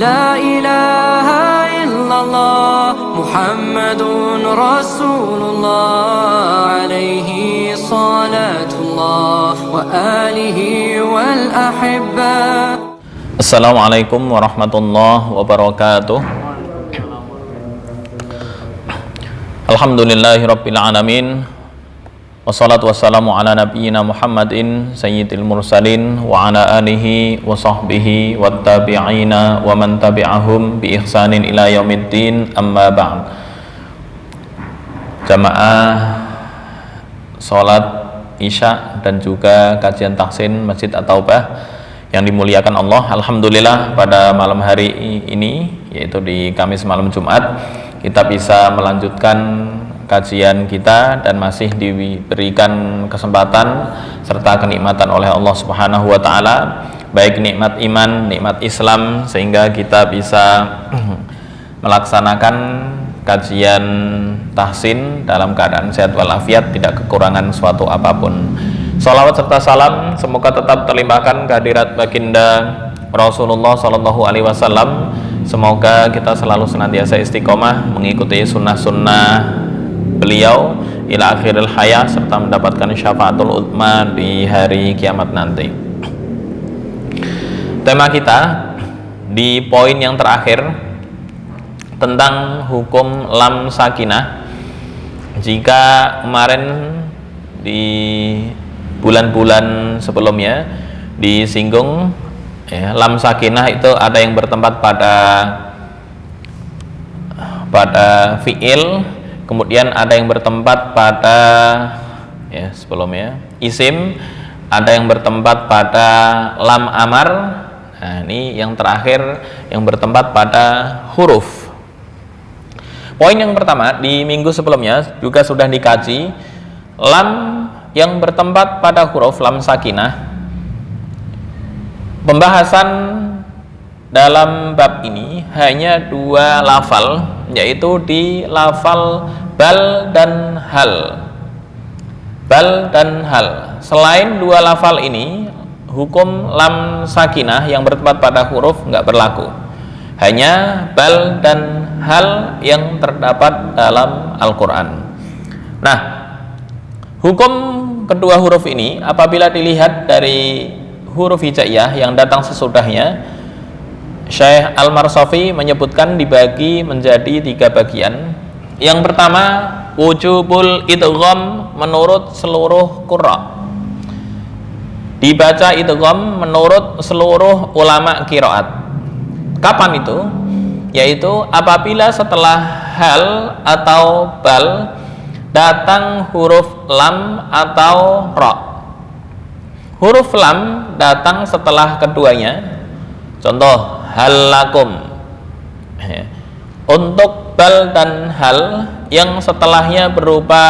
La ilaha illallah Muhammadun Rasulullah alaihi salatullah wa alihi wal ahibba. Assalamualaikum warahmatullahi wabarakatuh. Alhamdulillahi rabbil alamin. Wassalatu wassalamu ala nabiyyina Muhammadin sayyidil mursalin wa ala alihi wa sahbihi wattabi'ina wa man tabi'ahum bi ihsanin ila yaumiddin, amma ba'd. Jamaah salat Isya dan juga kajian tahsin Masjid At-Taubah yang dimuliakan Allah, alhamdulillah pada malam hari ini, yaitu di Kamis malam Jumat, kita bisa melanjutkan kajian kita dan masih diberikan kesempatan serta kenikmatan oleh Allah Subhanahu wa taala, baik nikmat iman, nikmat Islam, sehingga kita bisa melaksanakan kajian tahsin dalam keadaan sehat walafiat, tidak kekurangan suatu apapun. Salawat serta salam semoga tetap terlimpahkan kehadirat baginda Rasulullah Sallallahu Alaihi Wasallam. Semoga kita selalu senantiasa istiqomah mengikuti sunnah-sunnah beliau ila akhiril hayah, serta mendapatkan syafaatul utsma di hari kiamat nanti. Tema kita di poin yang terakhir tentang hukum lam sakinah. Jika kemarin di bulan-bulan sebelumnya disinggung ya, lam sakinah itu ada yang bertempat pada fiil, kemudian ada yang bertempat pada sebelumnya isim, ada yang bertempat pada lam amar. Nah, ini yang terakhir yang bertempat pada huruf. Poin yang pertama di minggu sebelumnya juga sudah dikaji, lam yang bertempat pada huruf lam sakinah. Pembahasan dalam bab ini hanya dua lafal, yaitu di lafal bal dan hal. Bal dan hal. Selain dua lafal ini, hukum lam sakinah yang bertempat pada huruf nggak berlaku. Hanya bal dan hal yang terdapat dalam Al-Quran. Nah, hukum kedua huruf ini apabila dilihat dari huruf hijaiyah yang datang sesudahnya, Syekh Al-Marsafi menyebutkan dibagi menjadi tiga bagian. Yang pertama, wujubul idgham menurut seluruh qurra. Dibaca idgham menurut seluruh ulama qiraat. Kapan itu? Yaitu apabila setelah hal atau bal datang huruf lam atau ra. Huruf lam datang setelah keduanya. Contoh, halakum. Untuk bal dan hal yang setelahnya berupa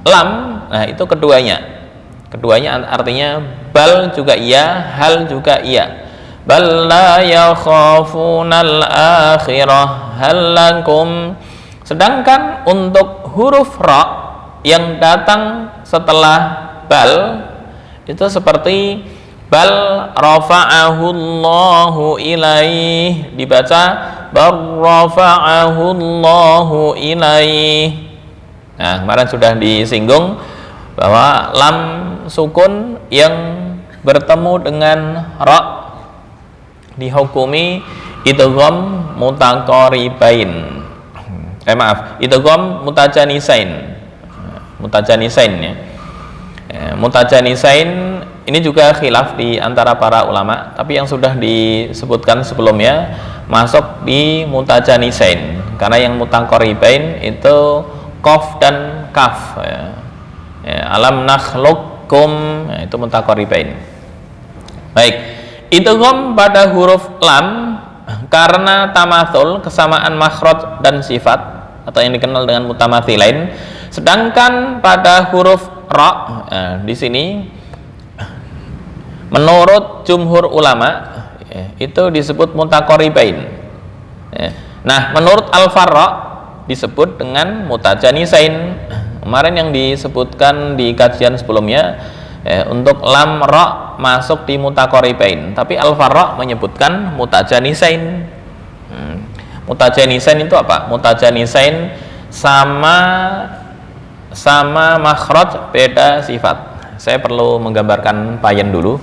lam, nah itu keduanya. Keduanya artinya bal juga iya, hal juga iya. Bal la yakhafunal akhirah halakum. Sedangkan untuk huruf ra yang datang setelah bal itu seperti bal rafa'ahu Allahu ilaih, dibaca bal rafa'ahu Allahu ilaih. Nah, kemarin sudah disinggung bahwa lam sukun yang bertemu dengan ra dihukumi idgham mutaqaribain. Idgham mutajanisain. Mutajanisain ya. Mutajanisain ini juga khilaf di antara para ulama, tapi yang sudah disebutkan sebelumnya masuk di mutajanisain, karena yang mutaqaribain itu qaf dan kaf ya. Alam nakhluqkum, itu mutaqaribain. Baik, idgham pada huruf lam karena tamatsul, kesamaan makhraj dan sifat, atau yang dikenal dengan mutamathilain. Sedangkan pada huruf ra di sini menurut jumhur ulama itu disebut mutaqaribain. Nah, menurut Al-Farra disebut dengan mutajanisain. Kemarin yang disebutkan di kajian sebelumnya untuk lam ra masuk di mutaqaribain, tapi Al-Farra menyebutkan mutajanisain. Mutajanisain itu apa? Mutajanisain sama makhraj beda sifat. Saya perlu menggambarkan payan dulu.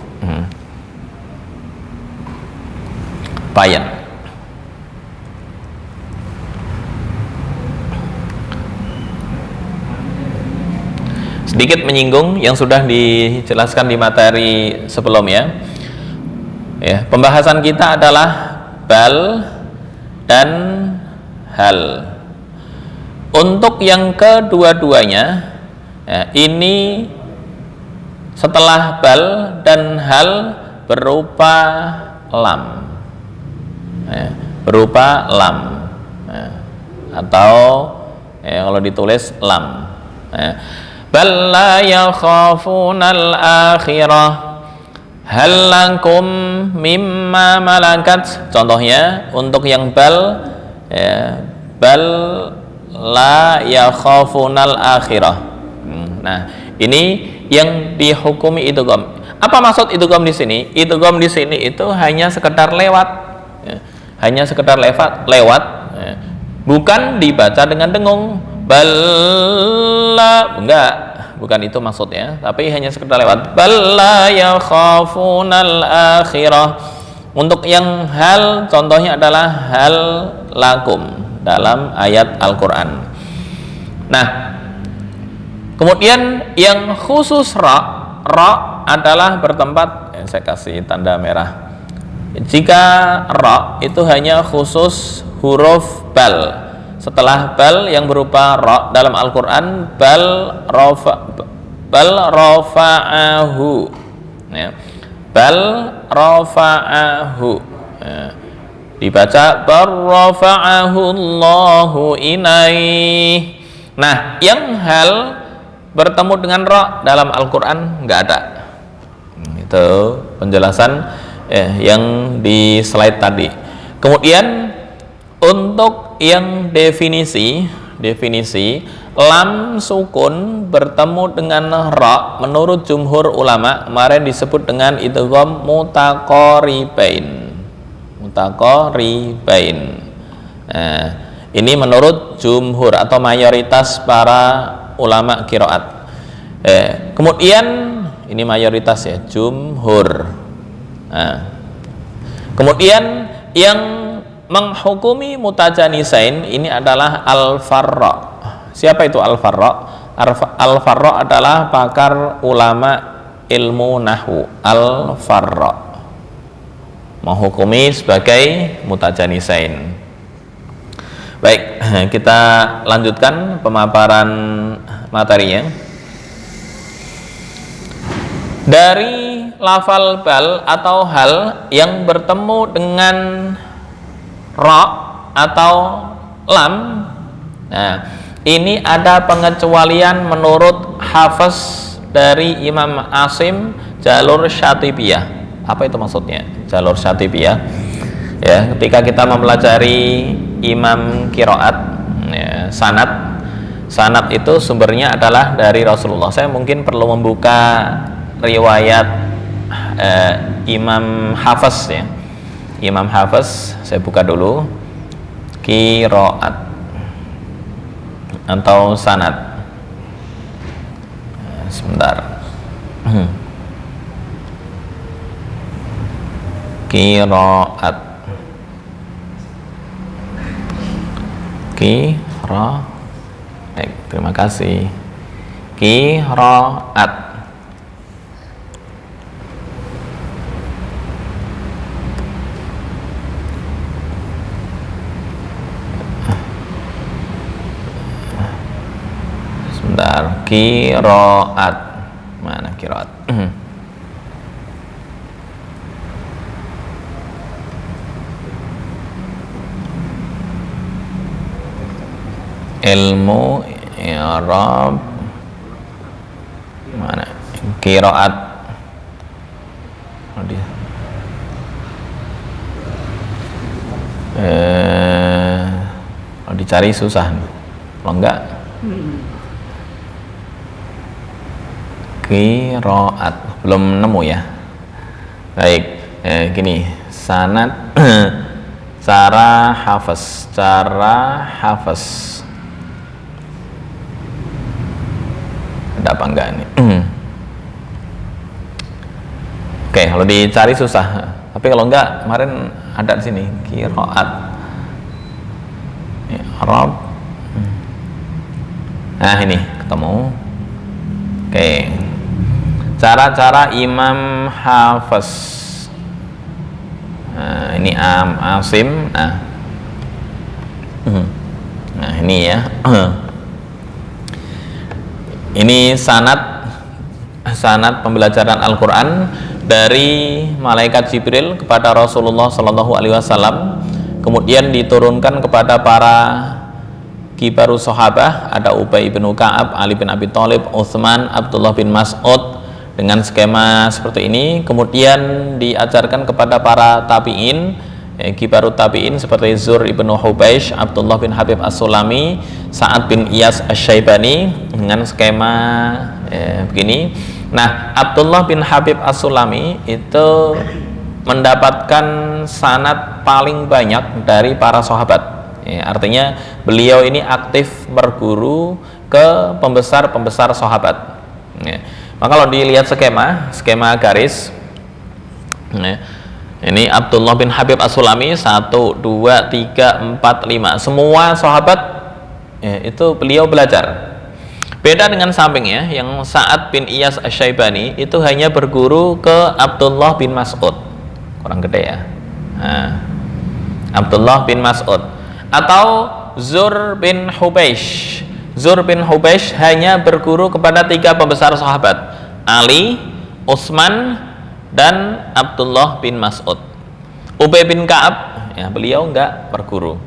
Payan. Sedikit menyinggung yang sudah dijelaskan di materi sebelumnya. Ya, pembahasan kita adalah bal dan hal. Untuk yang kedua-duanya, ya, ini setelah bal dan hal berupa lam, ya, berupa lam, ya, atau ya, kalau ditulis lam. Ya. Bal la yakhafunal akhirah hal lakum mimma malakat. Contohnya untuk yang bal, ya, bal la yakhafunal akhirah. Nah, ini yang dihukumi idgham. Apa maksud idgham di sini? Idgham di sini itu hanya sekedar lewat, ya, hanya sekedar lewat, ya. Bukan dibaca dengan dengung. Balla, enggak, bukan itu maksudnya, tapi hanya sekedar lewat. Balla yakhafunal akhirah. Untuk yang hal, contohnya adalah hal lakum dalam ayat Al-Quran. Nah, kemudian yang khusus ra adalah bertempat, saya kasih tanda merah. Jika ra itu hanya khusus huruf bal. Setelah bal yang berupa ra dalam Al-Quran, bal rafa'ahu, ya. Bal rafa'ahu, ya. Dibaca bal rafa'ahu Allahu ilaih. Nah, yang hal bertemu dengan ra dalam Al-Quran nggak ada. Itu penjelasan yang di slide tadi. Kemudian untuk yang definisi lam sukun bertemu dengan ra menurut jumhur ulama kemarin disebut dengan idgham mutaqaribain. Nah, ini menurut jumhur atau mayoritas para ulama qiraat. Kemudian ini mayoritas ya, jumhur. Nah, kemudian yang menghukumi mutajanisain ini adalah al-farra. Siapa itu al-farra? Al-farra adalah pakar ulama ilmu nahwu. Al-farra menghukumi sebagai mutajanisain. Baik, kita lanjutkan pemaparan materinya. Dari lafal bal atau hal yang bertemu dengan ra atau lam, nah ini ada pengecualian menurut Hafiz dari Imam Asim jalur Syatibiyah. Apa itu maksudnya jalur Syatibiyah? Ya, ketika kita mempelajari imam qiraat, ya, sanad itu sumbernya adalah dari Rasulullah. Saya mungkin perlu membuka riwayat Imam Hafiz ya. Imam Hafiz, saya buka dulu qiraat atau sanad. Sebentar. Qiraat. Terima kasih. Qiraat. Qiraat. Mana qiraat? Ilmu i'rab. Mana? Qiraat. Kalau dicari susah nih. Kalau enggak qiraat belum nemu ya. Baik, gini sanad Cara hafaz, cara hafaz. Ada apa enggak ini? Oke, kalau dicari susah. Tapi kalau enggak, kemarin ada di sini qiraat. Arab. Nah, ini ketemu. Oke. Cara-cara Imam Hafiz. Nah, ini Asim. Nah, ini ya. Ini sanad pembelajaran Al-Quran dari malaikat Jibril kepada Rasulullah Shallallahu Alaihi Wasallam, kemudian diturunkan kepada para kibarus sahabah, ada Ubay bin Ka'ab, Ali bin Abi Thalib, Utsman, Abdullah bin Mas'ud, dengan skema seperti ini. Kemudian diajarkan kepada para tabi'in, kibarut tabi'in seperti Zur ibnu Hubaish, Abdullah bin Habib As-Sulami, Sa'ad bin Iyas Asy-Syaibani, dengan skema begini. Nah, Abdullah bin Habib As-Sulami itu mendapatkan sanad paling banyak dari para sahabat. Artinya beliau ini aktif berguru ke pembesar-pembesar sahabat. Maka kalau dilihat skema garis, ini Abdullah bin Habib As-Sulami 1, 2, 3, 4, 5, semua sahabat itu beliau belajar. Beda dengan sampingnya yang Sa'ad bin Iyas Asy-Syaibani, itu hanya berguru ke Abdullah bin Mas'ud, kurang gede ya. Abdullah bin Mas'ud atau Zur bin Hubaish. Zur bin Hubaish hanya berguru kepada 3 pembesar sahabat, Ali, Utsman, dan Abdullah bin Mas'ud. Ubay bin Ka'ab, ya beliau enggak berguru.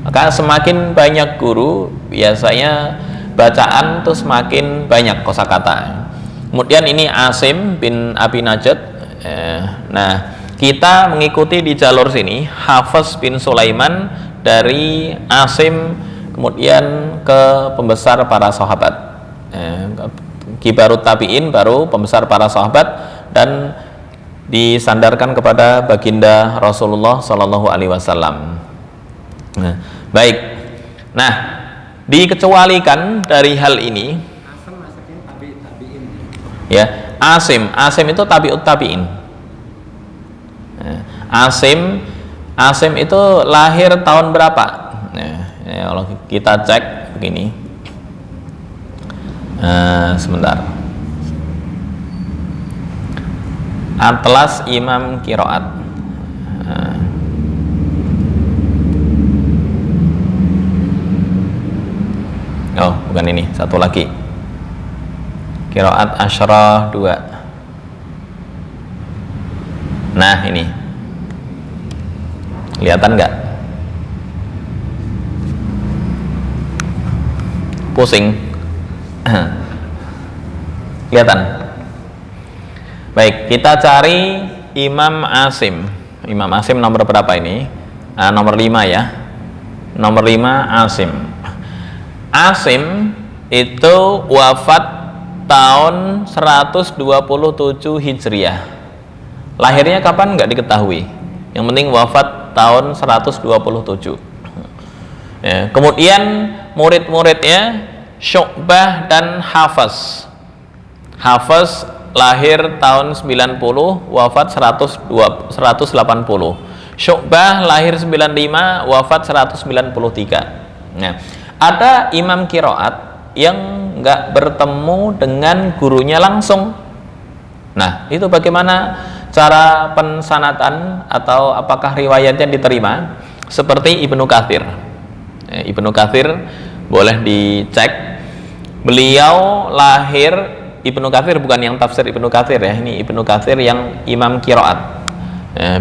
Maka semakin banyak guru, biasanya bacaan tuh semakin banyak kosakata. Kemudian ini Asim bin Abi Najad. Nah, kita mengikuti di jalur sini Hafiz bin Sulaiman dari Asim, kemudian ke pembesar para sahabat, kibarut tabi'in, baru pembesar para sahabat, dan disandarkan kepada baginda Rasulullah Shallallahu Alaihi Wasallam. Baik. Nah, dikecualikan dari hal ini. Ya, Asim itu tabi'ut tabi'in. Asim itu lahir tahun berapa? Kalau kita cek begini, sebentar. Atlas Imam Qiraat. Oh, bukan ini, satu lagi. Qiraat Asyrah 2. Nah, ini. Kelihatan nggak? Pusing. Kelihatan? Baik, kita cari Imam Asim. Imam Asim nomor berapa ini? Nomor 5 ya. Nomor 5 Asim. Asim itu wafat tahun 127 Hijriah. Lahirnya kapan nggak diketahui. Yang penting wafat tahun 127. Ya, kemudian murid-muridnya Syu'bah dan Hafiz. Hafiz lahir tahun 90, wafat 180. Syu'bah lahir 95, wafat 193. Nah, ada imam qiraat yang nggak bertemu dengan gurunya langsung. Nah, itu bagaimana cara pensanatan atau apakah riwayatnya diterima? Seperti Ibnu Katsir. Ibnu Katsir boleh dicek. Beliau lahir, Ibnu Katsir bukan yang tafsir Ibnu Katsir ya, ini Ibnu Katsir yang imam qiraat.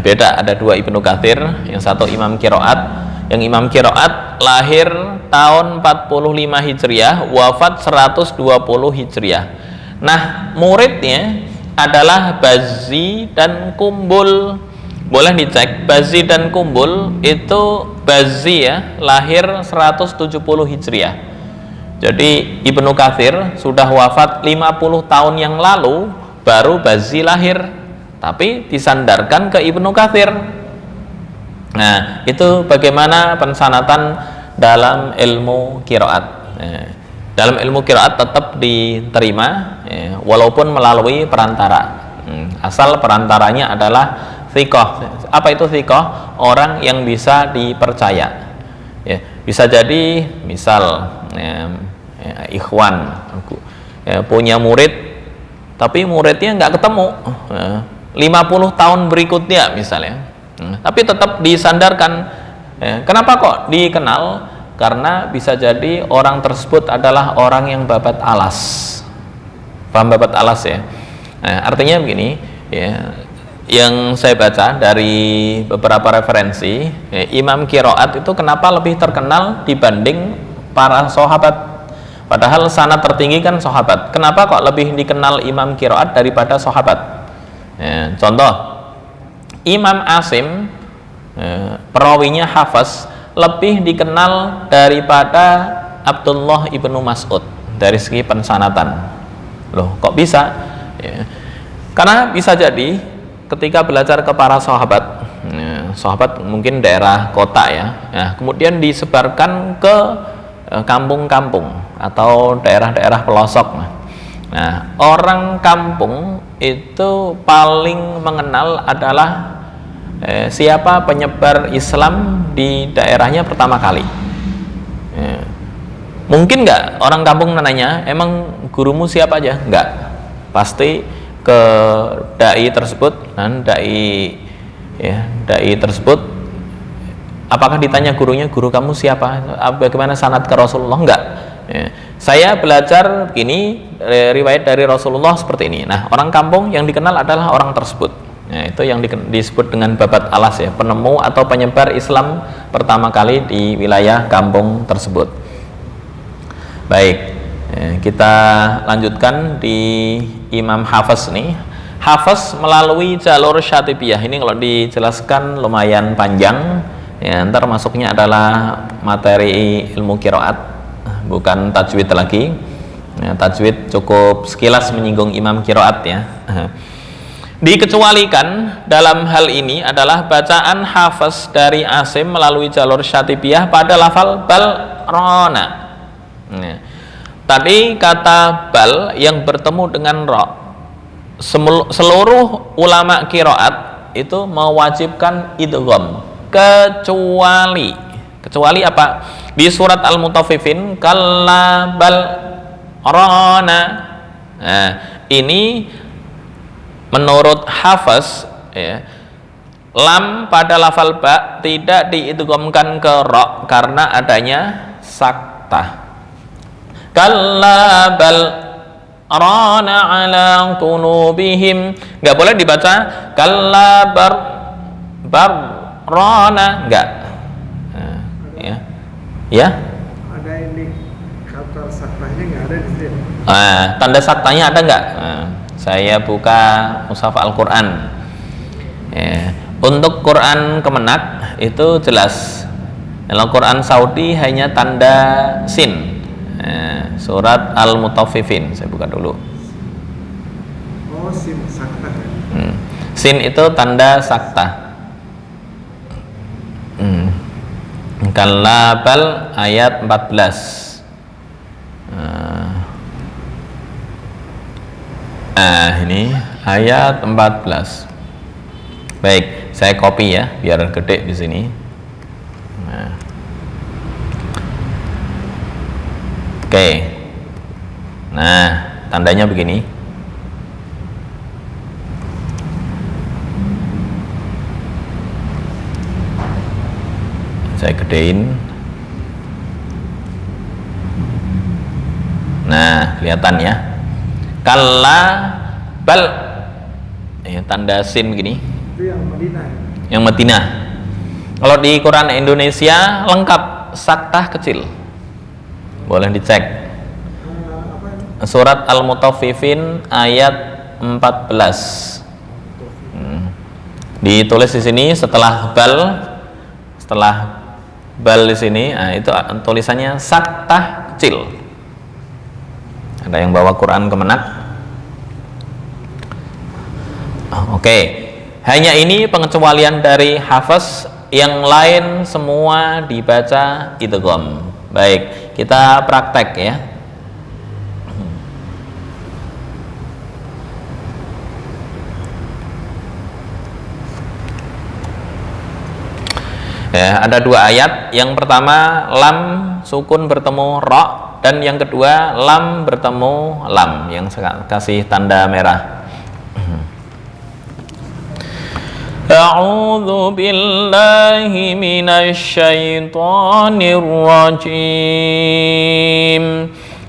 Beda, ada 2 Ibnu Katsir, yang satu imam qiraat. Yang imam qiraat lahir tahun 45 Hijriah, wafat 120 Hijriah. Nah, muridnya adalah Bazzi dan Kumbul. Boleh dicek, Bazzi dan Kumbul itu, Bazzi ya, lahir 170 Hijriah. Jadi Ibnu Katsir sudah wafat 50 tahun yang lalu, baru Bazzi lahir, tapi disandarkan ke Ibnu Katsir. Nah, itu bagaimana pensanatan dalam ilmu qiraat. Dalam ilmu qiraat tetap diterima walaupun melalui perantara. Asal perantaranya adalah thiqah. Apa itu thiqah? Orang yang bisa dipercaya. Bisa jadi misal ikhwan punya murid, tapi muridnya nggak ketemu 50 tahun berikutnya misalnya, tapi tetap disandarkan. Kenapa kok dikenal? Karena bisa jadi orang tersebut adalah orang yang babat alas. Paham babat alas ya? Artinya begini ya, yang saya baca dari beberapa referensi, imam qiraat itu kenapa lebih terkenal dibanding para sahabat? Padahal sanad tertinggi kan sahabat. Kenapa kok lebih dikenal imam qiraat daripada sahabat? Contoh, Imam Asim, perawinya Hafaz, lebih dikenal daripada Abdullah ibnu Mas'ud dari segi pensanatan. Loh, kok bisa? Karena bisa jadi ketika belajar ke para sahabat, sahabat mungkin daerah kota ya, kemudian disebarkan ke kampung-kampung atau daerah-daerah pelosok. Nah, orang kampung itu paling mengenal adalah siapa penyebar Islam di daerahnya pertama kali. Mungkin nggak orang kampung nanya, emang gurumu siapa aja? Nggak, pasti ke dai tersebut, dan dai tersebut, apakah ditanya gurunya, guru kamu siapa? Bagaimana sanad ke Rasulullah? Enggak. Saya belajar begini, riwayat dari Rasulullah seperti ini. Nah, orang kampung yang dikenal adalah orang tersebut. Itu yang disebut dengan babat alas ya, penemu atau penyebar Islam pertama kali di wilayah kampung tersebut. Baik, kita lanjutkan di Imam Hafaz nih. Hafaz melalui jalur Syatibiyah. Ini kalau dijelaskan lumayan panjang. Ntar masuknya adalah materi ilmu qiraat, bukan tajwid lagi. Tajwid cukup sekilas menyinggung imam qiraat ya. Dikecualikan dalam hal ini adalah bacaan Hafaz dari Asim melalui jalur Syatibiyah pada lafal bal rona. Tadi kata bal yang bertemu dengan ro, seluruh ulama qiraat itu mewajibkan idgham, kecuali apa? Di surat Al-Mutaffifin, kalla bal rana. Nah, ini menurut Hafaz ya, lam pada lafal ba tidak diidghamkan ke ro karena adanya saktah. Kalla bal rana ala qulubihim, nggak boleh dibaca kalla bar rana, nggak. Ya ada ini kata saktahnya nggak ada di sini. Tanda saktanya ada nggak? Saya buka mushaf Al-Quran. Untuk Quran Kemenak itu jelas. Dalam Quran Saudi hanya tanda sin. Surat Al-Mutaffifin, saya buka dulu. Oh, sin saktah ya? Sin itu tanda saktah. Kalabal ayat 14. Ini ayat 14. Baik, saya copy ya biar gede di sini. Oke. Nah, tandanya begini. Saya gedein. Nah, kelihatan ya. Kalla bal, tanda sin begini. Itu yang Madinah ya? Yang Madinah. Kalau di Quran Indonesia lengkap saktah kecil. Boleh dicek. Surat Al-Mutaffifin ayat 14. Ditulis di sini setelah bal di sini, itu tulisannya saktah kecil. Ada yang bawa Quran Kemenak? Oke. Hanya ini pengecualian dari Hafaz yang lain semua dibaca idgham. Baik, kita praktek ya. Ya, ada dua ayat. Yang pertama lam sukun bertemu ra, dan yang kedua lam bertemu lam yang saya kasih tanda merah. A'udzu billahi minasy syaithanir rajim.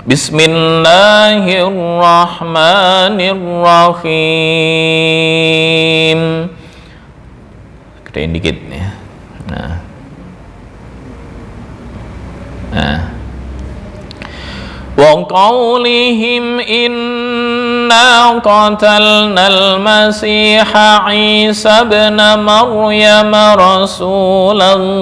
Bismillahirrahmanirrahim. Gedein dikit ya. Wa qaulihim inna qatalnal masiha Isa ibn Maryam Rasulullah.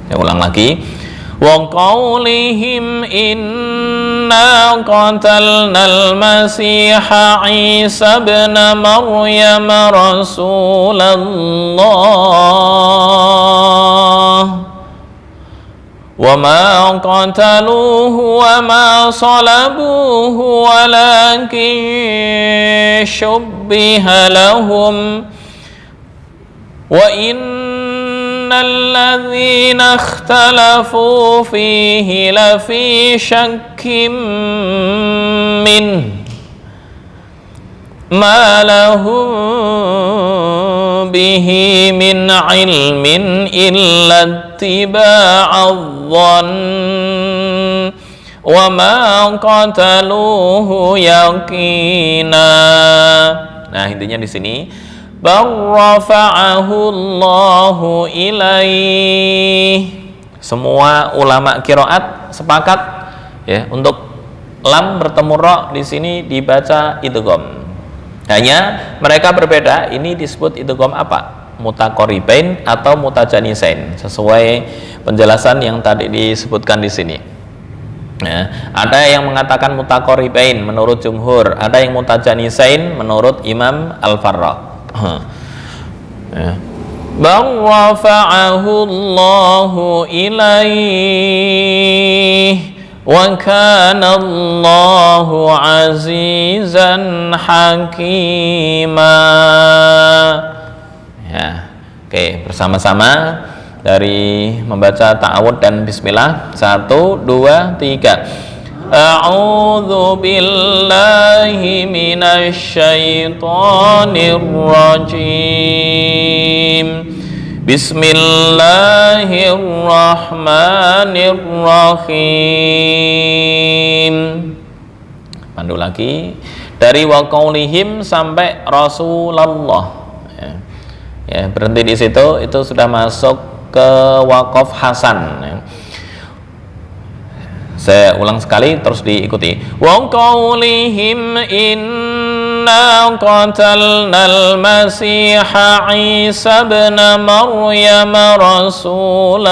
Saya ulang lagi. Wa qaulihim inna qatalnal masiha Isa ibn Maryam Rasulullah wa ma qataluhu wa ma salabuhu walakin shubbiha lahum wa الذين اختلفوا فيه لفي شك منه ما لهم به من علم إلا اتباع الظن وما قتلوه يقينا. Nah, intinya di sini barrafa'ahu Allahu ilaih. Semua ulama qiraat sepakat ya untuk lam bertemu ra di sini dibaca idgham. Hanya mereka berbeda, ini disebut idgham apa? Mutaqaribain atau mutajanisain, sesuai penjelasan yang tadi disebutkan di sini. Ya, ada yang mengatakan mutaqaribain menurut jumhur, ada yang mutajanisain menurut Imam Al-Farra. Bal rafa'ahu Allahu ilaih wa kana Allahu azizan hakima. Ya, oke, bersama-sama dari membaca ta'awudz dan bismillah. 1, 2, 3. A'udzu billahi minasy syaithanir rajim. Bismillahirrahmanirrahim. Pandu lagi dari wa qaulihim sampai Rasulullah. Ya, berhenti di situ, itu sudah masuk ke waqaf hasan ya. Saya ulang sekali terus diikuti. Wa qaulihim inna qatalnal masiha Isa ibn Maryam Rasulullah.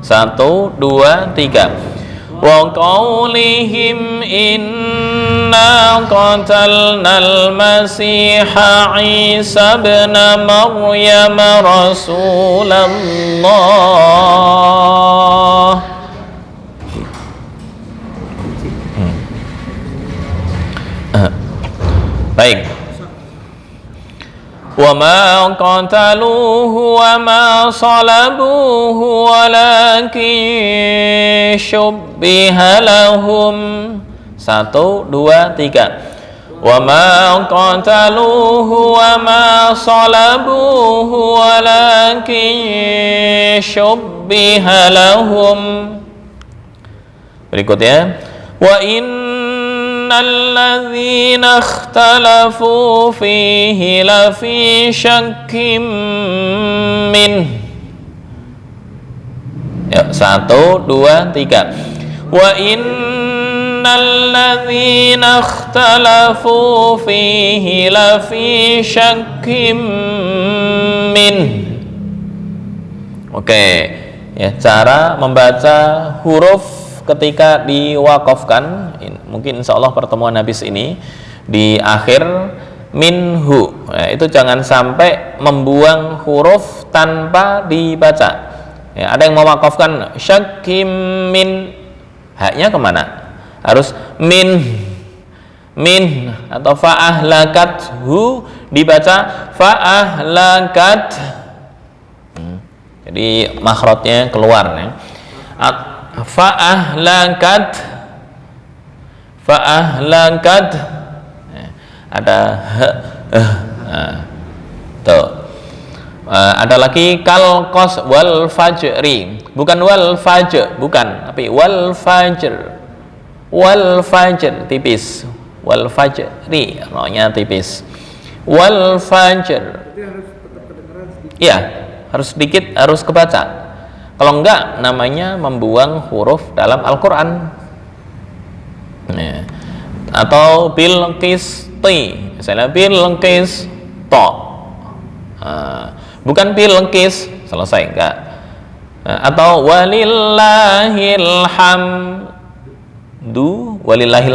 1, 2, 3. Wa qaulihim inna qatalnal masiha Isa ibn Maryam Rasulullah. Baik. Wa ma qataluhu wa ma salabuhu walakin syubbiha lahum. 1, 2, 3. Wa ma qataluhu wa ma salabuhu walakin syubbiha lahum. Berikutnya, wa innalladzina ikhtalafu fihi lafi syakkim min. Ya, 1, 2, 3. Wa innalladzina ikhtalafu fihi lafi syakkim min. Oke, ya, cara membaca huruf ketika diwakafkan, mungkin insya Allah pertemuan habis ini di akhir minhu, itu jangan sampai membuang huruf tanpa dibaca. Ya, ada yang mewakafkan syakim min, haknya kemana? Harus min atau fa'ahlakathu dibaca fa'ahlakat. Jadi makhrajnya keluar ya. Fa'ahlakat ada tuh. Ada lagi kalqas wal fajri, bukan wal fajr, bukan, tapi wal fajr tipis, wal fajri ro-nya tipis, wal fajr. Jadi harus tetap kedengeran sedikit. Iya, harus sedikit, harus kebaca. Kalau enggak, namanya membuang huruf dalam Al-Quran. Atau bil qisti, misalnya bil qisto, bukan bil qis, selesai, enggak. Atau walillahil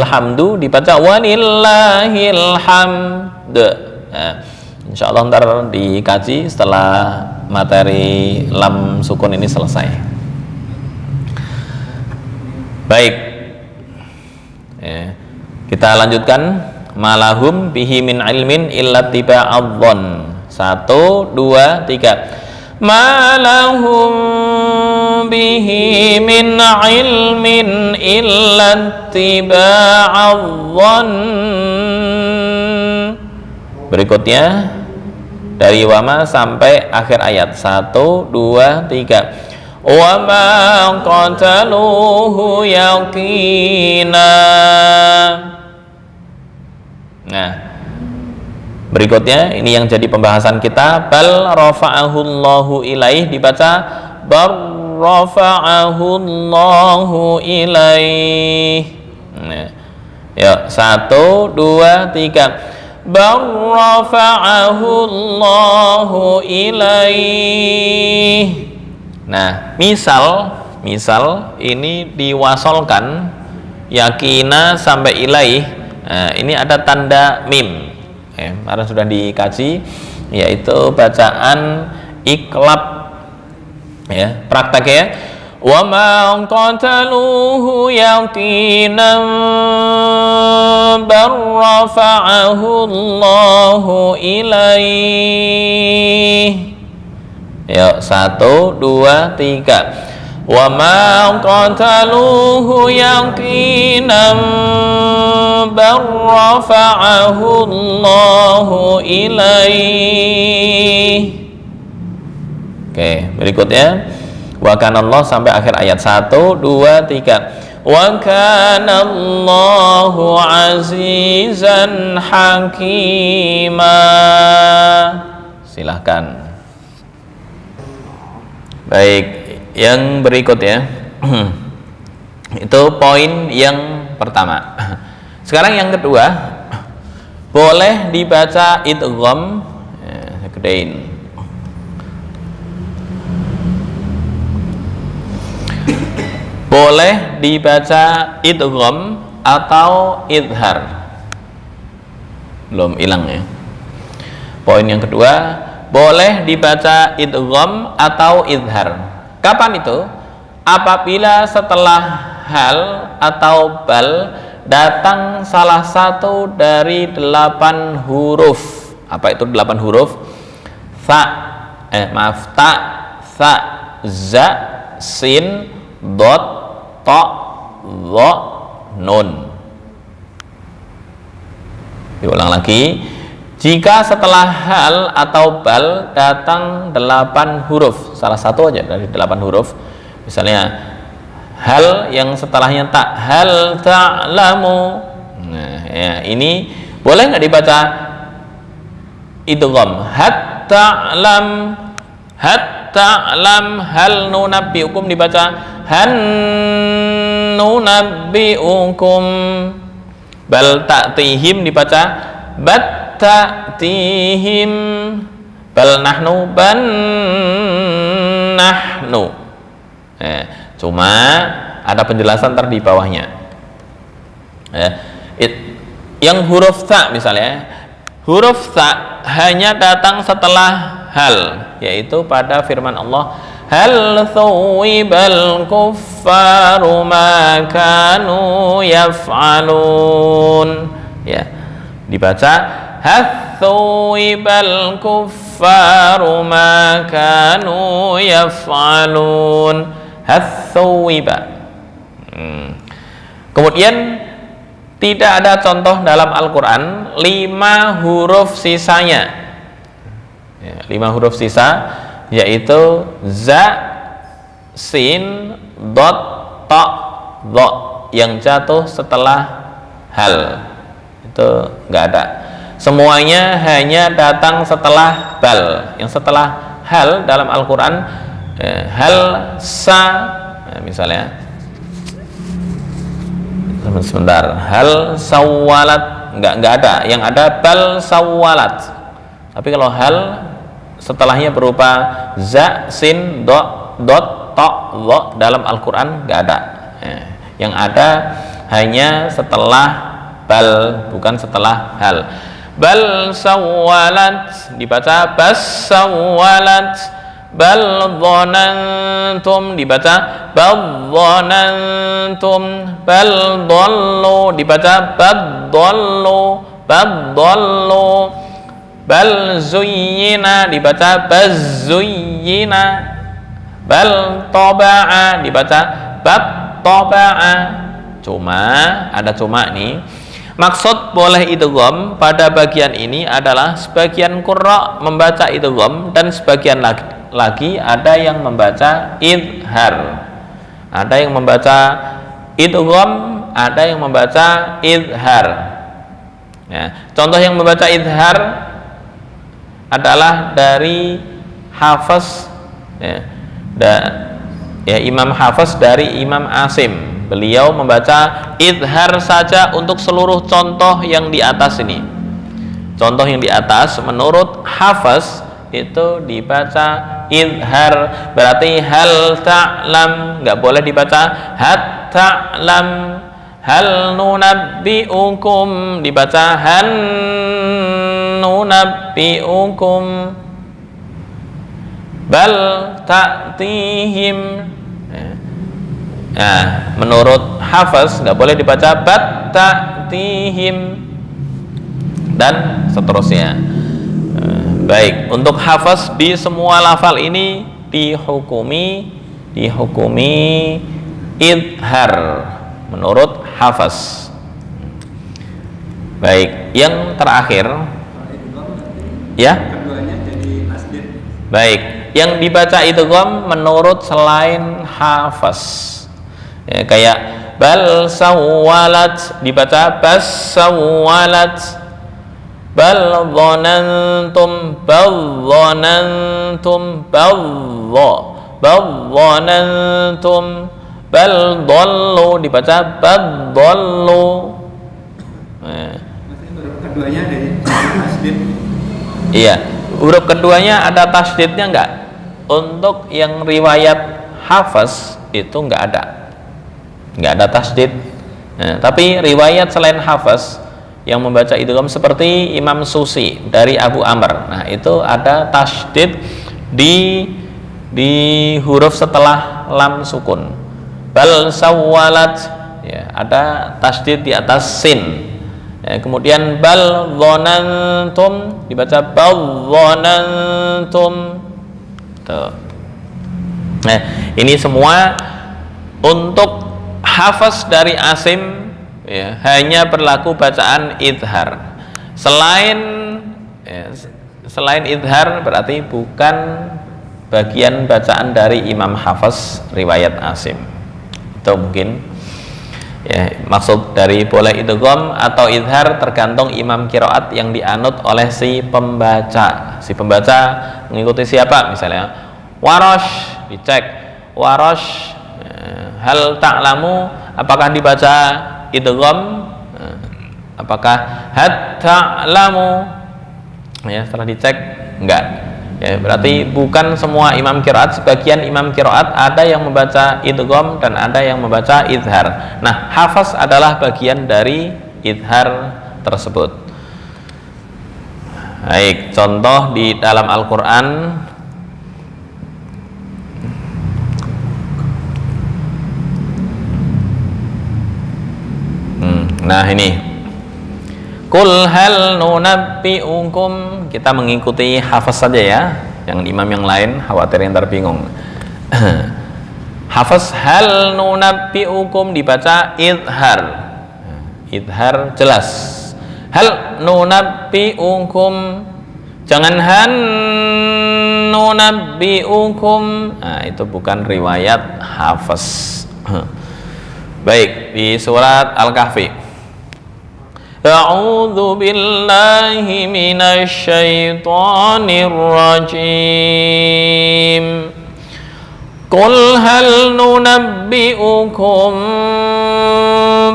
hamdu dibaca walillahil hamd. Insya Allah ntar dikaji setelah materi lam sukun ini selesai. Baik, kita lanjutkan. Malahum bihi min ilmin illa tiba'adh-dhon. 1, 2, 3. Malahum bihi min ilmin illa tiba'adh-dhon. Berikutnya dari wama sampai akhir ayat. 1, 2, 3. Wa ma qataluhu yaqina. Nah, berikutnya ini yang jadi pembahasan kita. Bal rafa'ahu Allahu ilaih dibaca bar rafa'ahu Allahu ilaih. Nah, ya 1, 2, 3. Bar rafa'ahu Allahu ilaih. Nah, misal ini diwasolkan yakina sampai ilaih. Nah, ini ada tanda mim. Kemarin sudah dikaji, yaitu bacaan iklab. Ya, prakteknya wa ma qataluhu yaqinan bar rafa'ahu Allahu ilaih. Ya, 1, 2, 3. Wa ma qataluhu yaqinan bar rafa'ahu Allahu ilaih. Oke, berikutnya wa kana Allah sampai akhir ayat. 1, 2, 3. Wa kana Allahu azizan hakima. Silahkan. Baik, yang berikutnya itu poin yang pertama. Sekarang yang kedua, boleh dibaca idgham, gedein. Boleh dibaca idgham atau idhar. Belum hilang ya. Poin yang kedua, boleh dibaca idgham atau idhar. Kapan itu? Apabila setelah hal atau bal datang salah satu dari 8 huruf. Apa itu 8 huruf? Ta, sa, za, sin, dot, to, dho, nun. Diulang lagi. Jika setelah hal atau bal datang 8 huruf, salah satu aja dari 8 huruf, misalnya hal yang setelahnya tak, hal ta'lamu. Nah, ya, ini boleh nggak dibaca idgham? Hatta lam hal nunabbiukum dibaca han nunabbiukum. Bal ta'tihim dibaca bat ta'tihim. Bal nahnu ban nahnu. Cuma ada penjelasan ntar di bawahnya. Ya. Yang huruf ta misalnya, huruf ta hanya datang setelah hal, yaitu pada firman Allah, hal thuwibal kuffaru ma kanu yaf'alun. Ya, dibaca hal thuwibal kuffaru ma kanu yaf'alun. Hal thuwiba. Kemudian tidak ada contoh dalam Al-Quran 5 huruf sisanya, 5 huruf sisa, yaitu za, sin, dot, ta, dha yang jatuh setelah hal. Itu nggak ada. Semuanya hanya datang setelah bal. Yang setelah hal dalam Al-Quran, hal, sa, misalnya sebentar, hal sawalat nggak ada, yang ada bal sawalat. Tapi kalau hal setelahnya berupa za, sin, dot, ta, dha dalam Al-Quran nggak ada. Yang ada hanya setelah bal, bukan setelah hal. Bal sawalat dibaca bas sawalat. Bal dhanantum dibaca bal dhanantum. Bal dhallu dibaca bal dhallu. Bal dhallu. Bal zuyyina dibaca baz zuyyina. Bal taba'a dibaca bab taba'a. Cuma ada cuma nih. Maksud boleh idgham pada bagian ini adalah sebagian qurra membaca idgham dan sebagian lagi ada yang membaca idhar. Ada yang membaca idgham, ada yang membaca idhar. Ya, contoh yang membaca idhar adalah dari Hafiz, Imam Hafiz dari Imam Asim. Beliau membaca idhar saja untuk seluruh contoh yang di atas ini. Contoh yang di atas menurut Hafiz itu dibaca idhar, berarti hal ta'lam, nggak boleh dibaca hat ta'lam. Hal nunabbi'ukum dibaca han nunabbi'ukum. Bal ta'tihim. Nah, menurut Hafiz nggak boleh dibaca bat ta'tihim dan seterusnya. Baik, untuk Hafiz di semua lafal ini dihukumi idhar menurut Hafiz. Baik, yang terakhir ya. Baik, yang dibaca idgham menurut selain Hafiz. Ya, kayak bal sawalat dibaca bas sawalat. Bal dhanantum bal dhanantum bal dhanantum. Bal dhallu dibaca bal dhallu. Huruf keduanya dari tasdid. Iya, huruf keduanya ada tasdidnya enggak? Untuk yang riwayat Hafiz itu enggak ada tasdid. Nah, tapi riwayat selain Hafiz yang membaca idgham seperti Imam Susi dari Abu Amr, nah itu ada tasdid di huruf setelah lam sukun. Bal sawalat, ya, ada tasdid di atas sin. Ya, kemudian bal dhanantum dibaca bal dhanantum. Tuh. Nah, ini semua untuk Hafiz dari Asim, ya, hanya berlaku bacaan idhar. Selain idhar berarti bukan bagian bacaan dari Imam Hafiz riwayat Asim. Itu mungkin ya, maksud dari boleh idgham atau idhar tergantung imam qiraat yang dianut oleh si pembaca. Si pembaca mengikuti siapa? Misalnya Warash, dicek Warash hal ta'lamu, apakah dibaca idgham? Apakah hat ta'lamu? Ya, setelah dicek enggak. Ya, berarti bukan semua imam qiraat, sebagian imam qiraat ada yang membaca idgham dan ada yang membaca idhar. Nah, hafaz adalah bagian dari idhar tersebut. Baik, contoh di dalam Al-Qur'an. Nah, ini Qul hal nunabbi'ukum, kita mengikuti hafaz saja ya, yang imam yang lain khawatir yang terbingung. Hafaz hal nunabbi'ukum dibaca idhar. Idhar jelas. Hal nunabbi'ukum, jangan han nunabbi'ukum. Nah, itu bukan riwayat hafaz. Baik, di surat Al-Kahfi. A'udzu billahi minasy syaithanir rajim. Qul hal nunabbi'ukum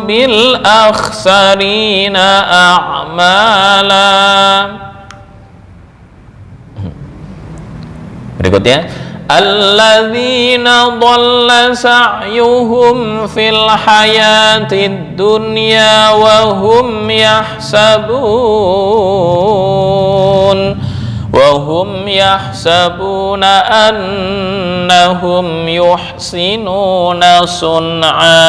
bil akhsarina a'mala. Berikutnya, alladzina dhalla sa'yuhum fil hayatid dunya wa hum yahsabuna annahum yuhsinuna sun'a.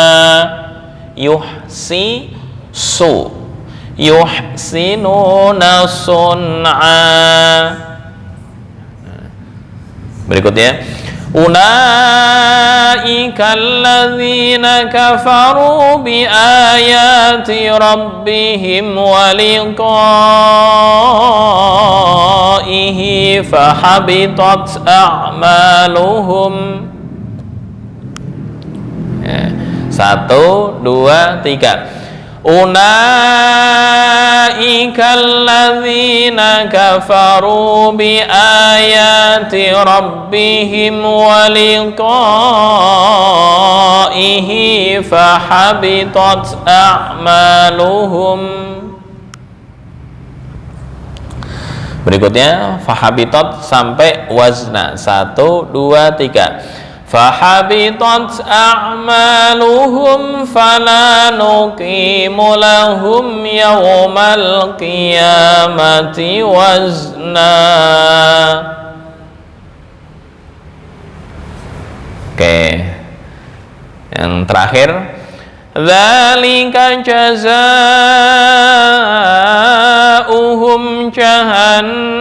Berikutnya, ulaika alladzina kafaru bi ayati rabbihim wa liqa'ihi fahabitat a'maluhum. 1, 2, 3. Ulaika alladzina kafaru bi ayati rabbihim wa liqa'ihi fahabitat a'maluhum. Berikutnya fahabitat sampai wazna. 1, 2, 3. Fahabitat a'maluhum fala nuqimu lahum yawmal qiyamati wazna. Oke, yang terakhir, dzalika jazaa'uhum jahannamu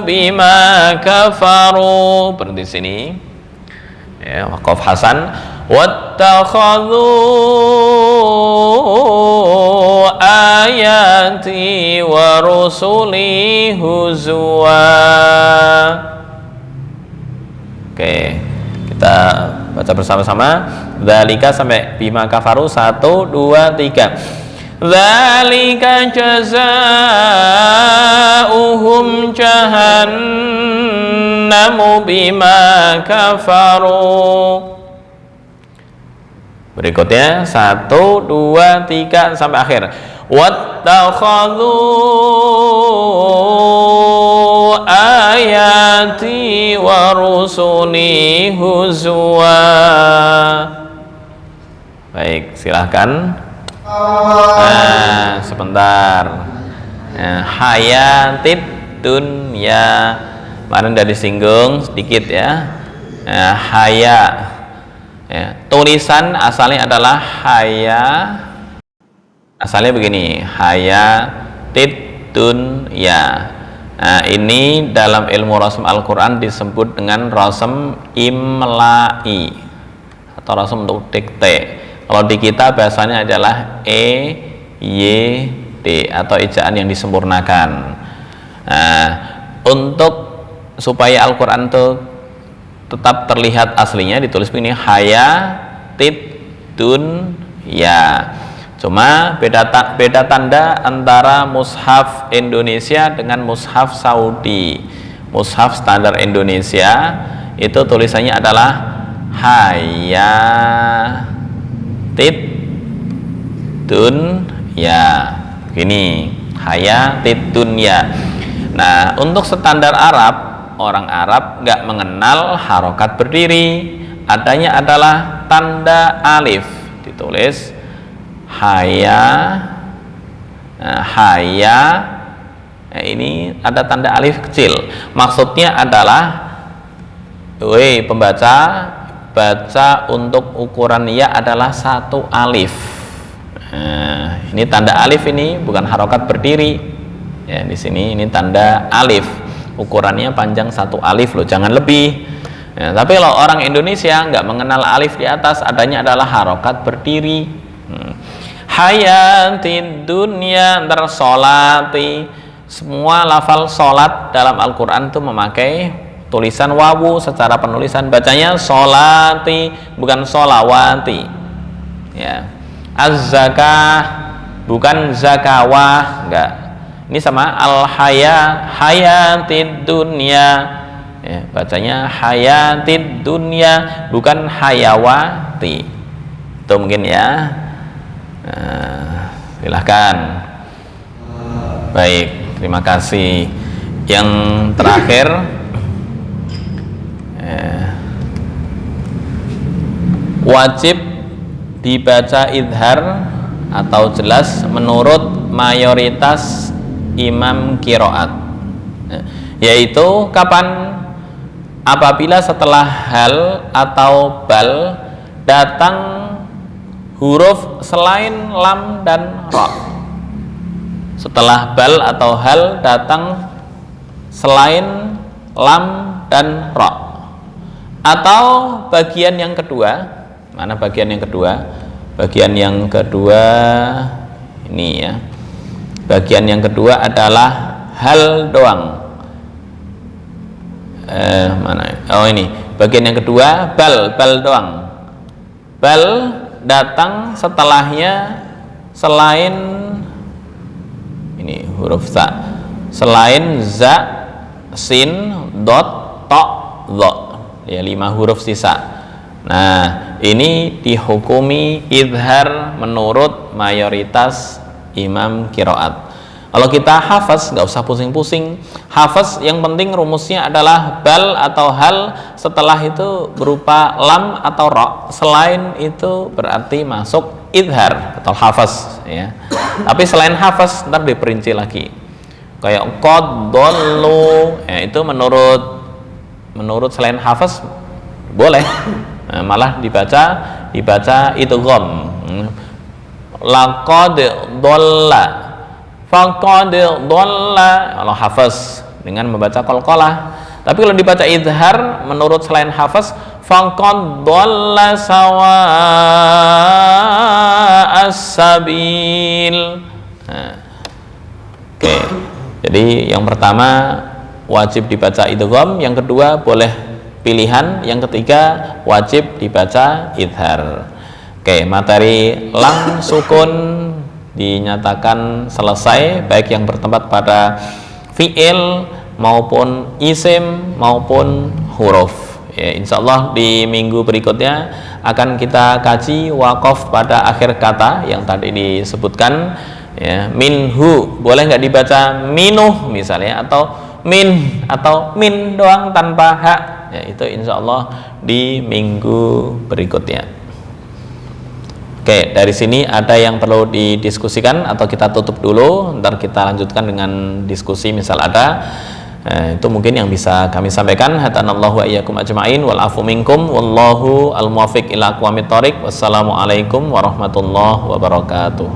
bima kafaru. Berhenti sini. Ya, waqaf hasan. Wattakhadhu ayati wa rusuli huzwa. Oke, kita baca bersama-sama. Dzalika sampai bima kafaru. 1, 2, 3. Dzalika jazaa'uhum jahannamu bima kafaru. Berikutnya 1, 2, 3 sampai akhir. Wattakhadhu ayati wa rusuli huzwa. Baik, silahkan. Nah, sebentar. Hayatid dunya, kemarin udah disinggung sedikit ya. Haya, ya, tulisan asalnya adalah haya. Asalnya begini, hayatid dunya. Nah, ini dalam ilmu rasm Al-Quran disebut dengan rasm imla'i atau rasm untuk dikte. Kalau di kita bahasanya adalah EYD atau ejaan yang disempurnakan. Nah, untuk supaya Al-Quran itu tetap terlihat aslinya ditulis begini, hayatid dunya. Cuma beda tanda antara mushaf Indonesia dengan mushaf Saudi. Mushaf standar Indonesia itu tulisannya adalah hayatid dunya. Begini, hayatid dunya. Nah, untuk standar Arab, orang Arab nggak mengenal harokat berdiri. Adanya adalah tanda alif, ditulis haya. Nah, haya, nah, ini ada tanda alif kecil. Maksudnya adalah, woi pembaca, baca untuk ukuran ya adalah 1 alif. Nah, ini tanda alif, ini bukan harokat berdiri. Ya, di sini ini tanda alif. Ukurannya panjang 1 alif loh, jangan lebih. Ya, tapi kalau orang Indonesia nggak mengenal alif di atas, adanya adalah harokat berdiri. Hayatid dunya, ntar solati. Semua lafal solat dalam Al-Quran itu memakai tulisan wawu. Secara penulisan bacanya solati, bukan solawati. Ya. Az-zakah, bukan zakawah, enggak. Ini sama hayatid dunya. Ya, bacanya hayatid dunya, bukan hayawati. Itu mungkin ya. Nah, silahkan. Baik, terima kasih. Yang terakhir, wajib dibaca idhar atau jelas menurut mayoritas imam qiraat, yaitu kapan? Apabila setelah hal atau bal datang huruf selain lam dan ra. Setelah bal atau hal datang selain lam dan ra. Atau bagian yang kedua, mana bagian yang kedua? Bagian yang kedua ini ya. Bagian yang kedua adalah hal doang. Mana? Oh ini. Bagian yang kedua bal doang. Bal datang setelahnya selain ini huruf za, selain za, sin, dot, to, dho, ya 5 huruf sisa. Nah, ini dihukumi idhar menurut mayoritas imam qiraat. Kalau kita hafaz nggak usah pusing-pusing. Hafaz yang penting rumusnya adalah bal atau hal, setelah itu berupa lam atau ra. Selain itu berarti masuk idhar atau hafaz ya. Tapi selain hafaz ntar diperinci lagi. Kayak qad dallu, ya, itu menurut selain hafaz boleh. Nah, malah dibaca idgham. Laqad dalla, faqad dhalla, kalau hafaz dengan membaca qalqalah. Tapi kalau dibaca idhar menurut selain hafaz, faqad dhalla sawa'as sabil. Nah, oke. Jadi yang pertama wajib dibaca idgham, yang kedua boleh pilihan, yang ketiga wajib dibaca idhar. Oke, materi lam sukun dinyatakan selesai, baik yang bertempat pada fi'il maupun isim maupun huruf ya. Insyaallah di minggu berikutnya akan kita kaji waqaf pada akhir kata yang tadi disebutkan ya. Minhu boleh nggak dibaca minuh misalnya, atau min doang tanpa hak ya. Itu insyaallah di minggu berikutnya. Oke, dari sini ada yang perlu didiskusikan atau kita tutup dulu, ntar kita lanjutkan dengan diskusi misal ada. Itu mungkin yang bisa kami sampaikan. Hatanallahu wa iyyakum ajma'in wal afu minkum wallahu al muwaffiq ila aqwamit thoriq. Wassalamualaikum warahmatullahi wabarakatuh.